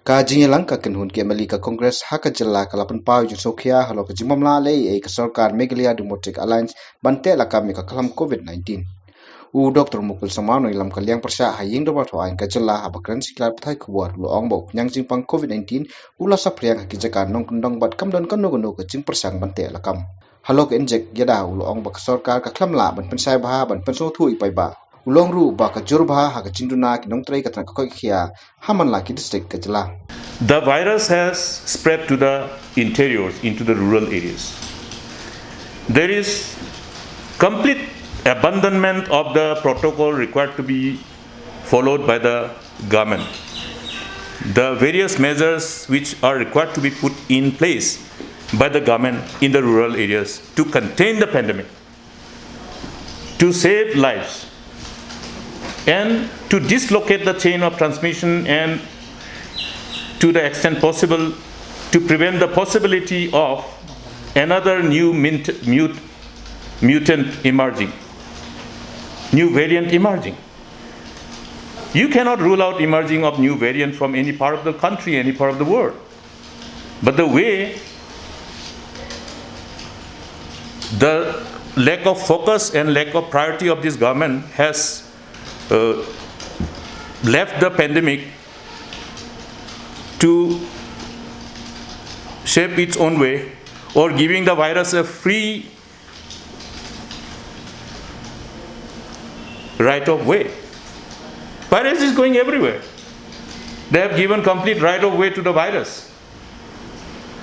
Ka jinyalang ka kenhun ke Malika Congress haka jala kalapan pau ju sokhia halo ka jimamla le ka Sorkar Meghalaya Democratic Alliance bante lakam ka kalam COVID-19. Dr. Mukul Samano ilam kalyang persya haying do bato ain ka jala habakran siklar pathai kuwar lo ongbok nyang jingpang COVID-19 ula sapriang hakijakan nong kundong bat kamdon kanu gunu ka jing persang bante lakam. Halo ka injek yada ulo ongbok Sorkar ka klamla ban pensai baha ban penso thui pai ba. Ulong ru ba ka jurba ha ka jinduna ki nong trai ka tan ka khia haman la ki district ka jala. The virus has spread to the interiors, into the rural areas. There is complete abandonment of the protocol required to be followed by the government. The various measures which are required to be put in place by the government in the rural areas to contain the pandemic, to save lives, and to dislocate the chain of transmission, and to the extent possible to prevent the possibility of another new mutant emerging, new variant emerging. You cannot rule out emerging of new variant from any part of the country, any part of the world. But the way the lack of focus and lack of priority of this government has left the pandemic to shape its own way, or giving the virus a free right of way. Virus is going everywhere. They have given complete right of way to the virus.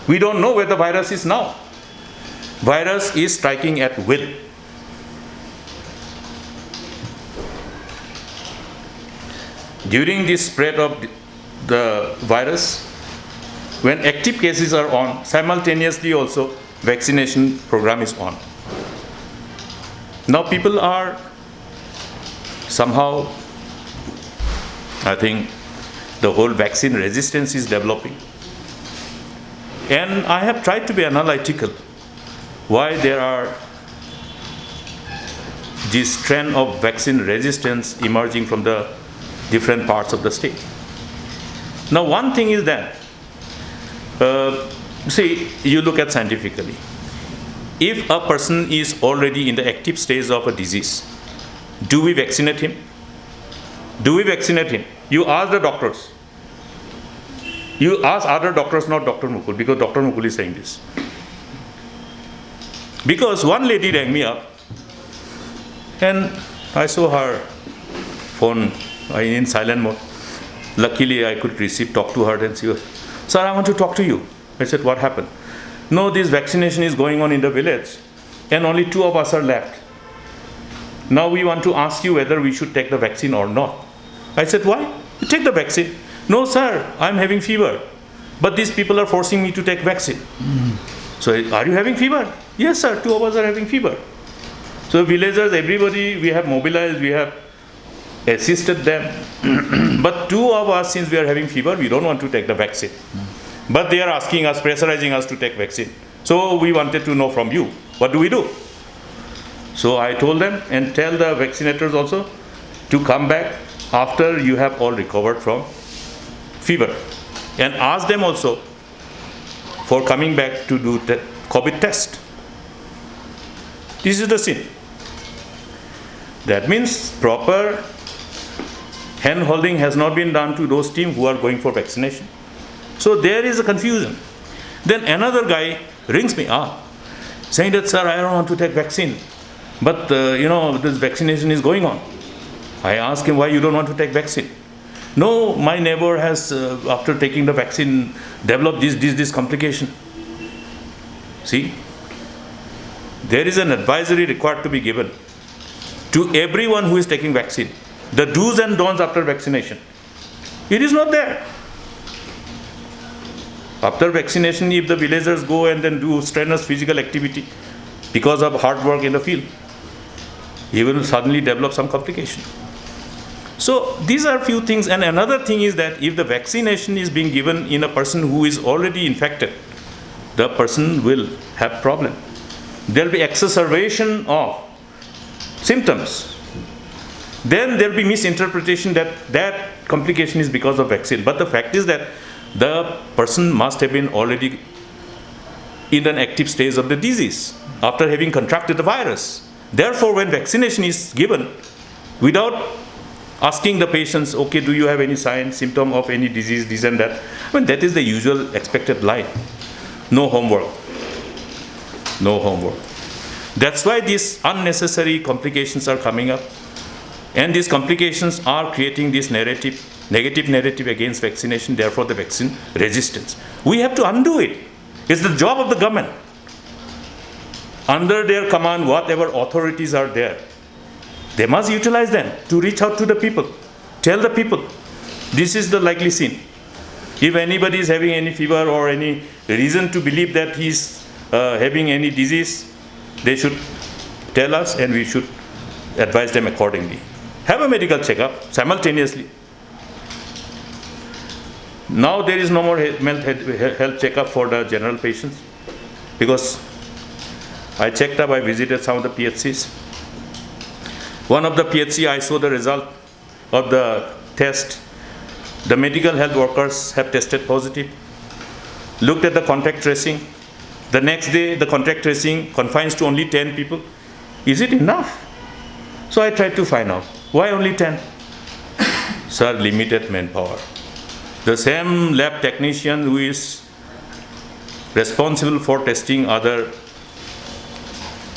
We don't know where the virus is now. Virus is striking at will. During this spread of the virus, when active cases are on, simultaneously also vaccination program is on. Now people are somehow, I think the whole vaccine resistance is developing. And I have tried to be analytical why there are this trend of vaccine resistance emerging from the different parts of the state. Now one thing is that, see, you look at scientifically. If a person is already in the active stage of a disease, do we vaccinate him? Do we vaccinate him? You ask the doctors. You ask other doctors, not Dr. Mukul, because Dr. Mukul is saying this. Because one lady rang me up, and I saw her phone in silent mode. Luckily, I could talk to her, and she was, "Sir, I want to talk to you." I said, "What happened?" "No, this vaccination is going on in the village, and only 2 of us are left. Now we want to ask you whether we should take the vaccine or not." I said, "Why? You take the vaccine." "No, sir, I'm having fever, but these people are forcing me to take vaccine." So, "Are you having fever?" "Yes, sir, 2 of us are having fever." So villagers, everybody, we have mobilized, we have assisted them. But 2 of us, since we are having fever, we don't want to take the vaccine. But they are asking us, pressurizing us to take vaccine. So we wanted to know from you, what do we do? So I told them, and tell the vaccinators also, to come back after you have all recovered from fever. And ask them also for coming back to do the COVID test. This is the scene. That means proper hand holding has not been done to those teams who are going for vaccination. So there is a confusion. Then another guy rings me up saying that, "Sir, I don't want to take vaccine, but this vaccination is going on." I asked him, "Why you don't want to take vaccine?" "No, my neighbor has, after taking the vaccine, developed this complication." See, there is an advisory required to be given to everyone who is taking vaccine. The do's and don'ts after vaccination. It is not there. After vaccination, if the villagers go and then do strenuous physical activity because of hard work in the field, he will suddenly develop some complication. So these are few things. And another thing is that if the vaccination is being given in a person who is already infected, the person will have problem. There will be exacerbation of symptoms. Then there will be misinterpretation that that complication is because of vaccine. But the fact is that the person must have been already in an active stage of the disease after having contracted the virus. Therefore, when vaccination is given without asking the patients, okay, do you have any sign, symptom of any disease, this and that, I mean, that is the usual expected line. No homework. No homework. That's why these unnecessary complications are coming up. And these complications are creating this narrative, negative narrative against vaccination, therefore the vaccine resistance. We have to undo it. It's the job of the government. Under their command, whatever authorities are there, they must utilize them to reach out to the people. Tell the people, this is the likely scene. If anybody is having any fever or any reason to believe that he's having any disease, they should tell us and we should advise them accordingly. Have a medical checkup simultaneously. Now there is no more health checkup for the general patients, because I checked up, I visited some of the PHCs. One of the PHC, I saw the result of the test. The medical health workers have tested positive. Looked at the contact tracing. The next day, the contact tracing confines to only 10 people. Is it enough? So I tried to find out, why only 10? Sir, limited manpower. The same lab technician who is responsible for testing other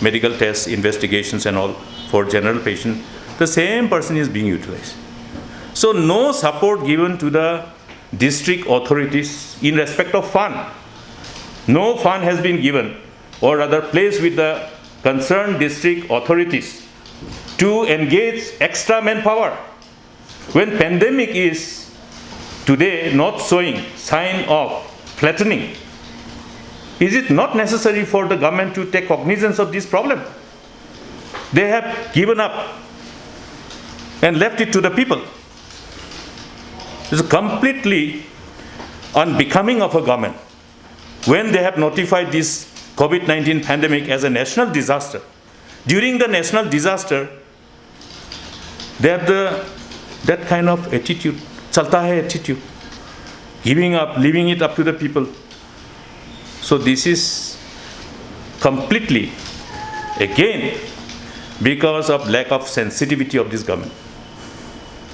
medical tests, investigations and all for general patient, the same person is being utilized. So no support given to the district authorities in respect of fund. No fund has been given, or rather placed with the concerned district authorities to engage extra manpower. When pandemic is today not showing sign of flattening, is it not necessary for the government to take cognizance of this problem? They have given up and left it to the people. It's completely unbecoming of a government when they have notified this COVID-19 pandemic as a national disaster. During the national disaster, they have that kind of attitude, chalta hai attitude, giving up, leaving it up to the people. So this is completely, again, because of lack of sensitivity of this government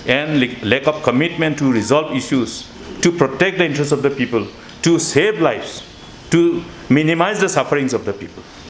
and lack of commitment to resolve issues, to protect the interests of the people, to save lives, to minimize the sufferings of the people.